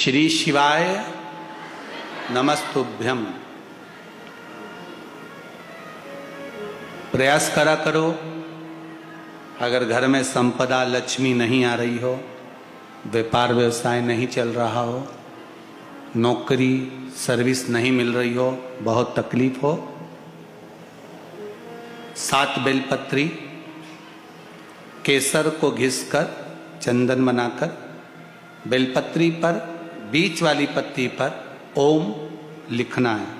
श्री शिवाय नमस्तुभ्यम। प्रयास करा करो, अगर घर में संपदा लक्ष्मी नहीं आ रही हो, व्यापार व्यवसाय नहीं चल रहा हो, नौकरी सर्विस नहीं मिल रही हो, बहुत तकलीफ हो, 7 बेलपत्री केसर को घिसकर चंदन बनाकर बेलपत्री पर बीच वाली पत्ती पर ओम लिखना है।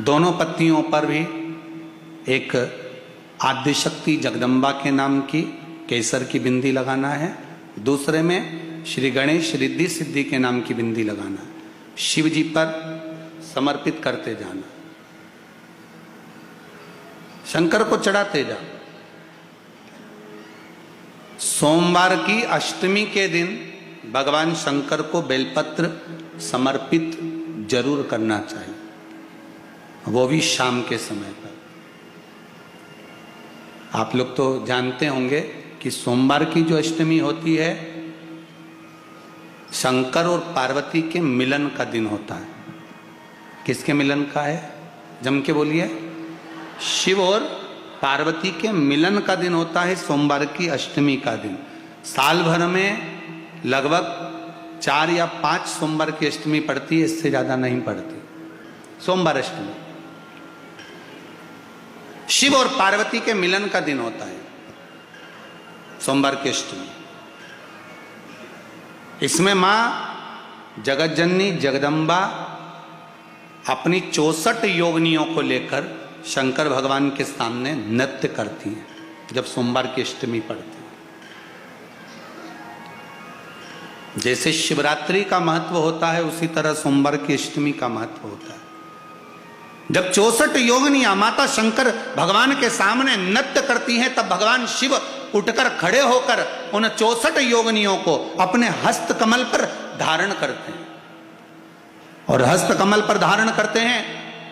दोनों पत्तियों पर भी एक आद्यशक्ति जगदम्बा के नाम की केसर की बिंदी लगाना है, दूसरे में श्री गणेश रिद्धि सिद्धि के नाम की बिंदी लगाना है। शिव जी पर समर्पित करते जाना, शंकर को चढ़ाते जा। सोमवार की अष्टमी के दिन भगवान शंकर को बेलपत्र समर्पित जरूर करना चाहिए, वो भी शाम के समय पर। आप लोग तो जानते होंगे कि सोमवार की जो अष्टमी होती है, शंकर और पार्वती के मिलन का दिन होता है। किसके मिलन का है? जम के बोलिए। शिव और पार्वती के मिलन का दिन होता है सोमवार की अष्टमी का दिन। साल भर में लगभग 4 या 5 सोमवार की अष्टमी पड़ती है, इससे ज्यादा नहीं पड़ती। सोमवार अष्टमी शिव और पार्वती के मिलन का दिन होता है सोमवार की अष्टमी। इसमें मां जगतजननी जगदम्बा अपनी 64 योगिनियों को लेकर शंकर भगवान के सामने नृत्य करती हैं जब सोमवार की अष्टमी पड़ती है। जैसे शिवरात्रि का महत्व होता है, उसी तरह सोमवार की अष्टमी का महत्व होता है। जब 64 योगिनियां माता शंकर भगवान के सामने नृत्य करती हैं, तब भगवान शिव उठकर खड़े होकर उन 64 योगिनियों को अपने हस्त कमल पर धारण करते हैं, और हस्त कमल पर धारण करते हैं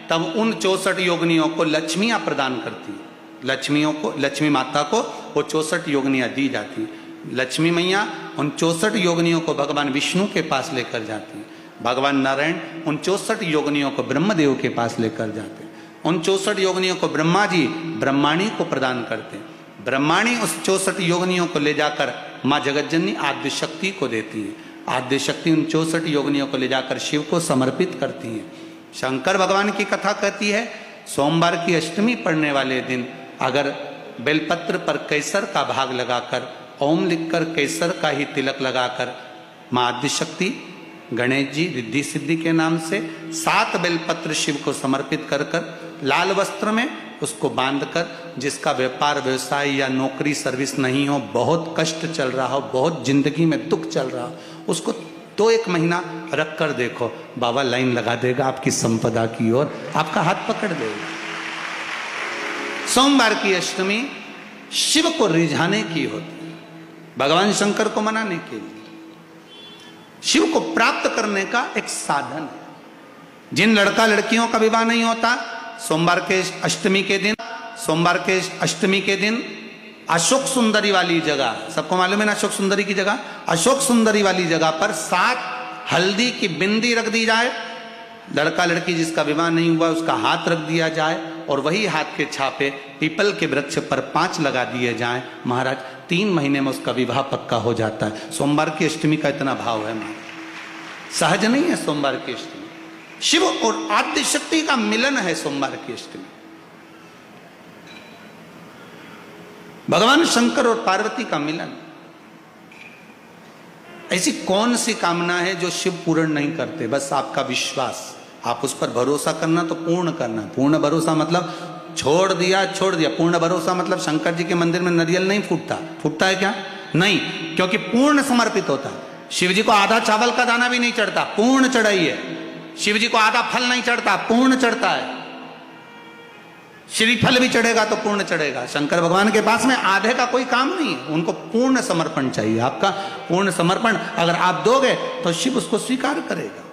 तब उन 64 योगिनियों को लक्ष्मियां प्रदान करती हैं। लक्ष्मियों को, लक्ष्मी माता को वो 64 योगिनियां दी जाती हैं। लक्ष्मी मैया उन 64 योगिनियों को भगवान विष्णु के पास लेकर जाती हैं। भगवान नारायण उन 64 योगिनियों को ब्रह्मदेव के पास लेकर जाते हैं। उन 64 योगिनियों को ब्रह्मा जी ब्रह्माणी को प्रदान करते हैं। ब्रह्माणी उस 64 योगिनियों को ले जाकर माँ जगतजननी आद्यशक्ति को देती है। आद्यशक्ति उन 64 योगिनियों को ले जाकर शिव को समर्पित करती हैं। शंकर भगवान की कथा कहती है, सोमवार की अष्टमी पड़ने वाले दिन अगर बेलपत्र पर केसर का भाग लगाकर, ओम लिखकर केसर का ही तिलक लगाकर माँ आद्यशक्ति गणेश जी रिद्धि सिद्धि के नाम से 7 बेलपत्र शिव को समर्पित कर लाल वस्त्र में उसको बांधकर, जिसका व्यापार व्यवसाय या नौकरी सर्विस नहीं हो, बहुत कष्ट चल रहा हो, बहुत जिंदगी में दुख चल रहा हो, उसको 1 महीना रख कर देखो, बाबा लाइन लगा देगा आपकी संपदा की ओर, आपका हाथ पकड़ देगा। सोमवार की अष्टमी शिव को रिझाने की होती है, भगवान शंकर को मनाने के लिए, शिव को प्राप्त करने का एक साधन है। जिन लड़का लड़कियों का विवाह नहीं होता, सोमवार के अष्टमी के दिन, सोमवार के अष्टमी के दिन अशोक सुंदरी वाली जगह, सबको मालूम है ना अशोक सुंदरी की जगह, अशोक सुंदरी वाली जगह पर 7 हल्दी की बिंदी रख दी जाए। लड़का लड़की जिसका विवाह नहीं हुआ उसका हाथ रख दिया जाए, और वही हाथ के छापे पीपल के वृक्ष पर 5 लगा दिए जाएं। महाराज 3 महीने में उसका विवाह पक्का हो जाता है। सोमवार की अष्टमी का इतना भाव है महाराज, सहज नहीं है सोमवार की अष्टमी। शिव और आद्यशक्ति का मिलन है सोमवार की अष्टमी। भगवान शंकर और पार्वती का मिलन। ऐसी कौन सी कामना है जो शिव पूर्ण नहीं करते? बस आपका विश्वास, आप उस पर भरोसा करना तो पूर्ण करना। पूर्ण भरोसा मतलब छोड़ दिया। पूर्ण भरोसा मतलब शंकर जी के मंदिर में नारियल नहीं फूटता है क्या? नहीं, क्योंकि पूर्ण समर्पित होता है। शिव जी को आधा चावल का दाना भी नहीं चढ़ता, पूर्ण चढ़ाई है। शिव जी को आधा फल नहीं चढ़ता, पूर्ण चढ़ता है। श्रीफल भी चढ़ेगा तो पूर्ण चढ़ेगा। शंकर भगवान के पास में आधे का कोई काम नहीं है, उनको पूर्ण समर्पण चाहिए। आपका पूर्ण समर्पण अगर आप दोगे तो शिव उसको स्वीकार करेगा।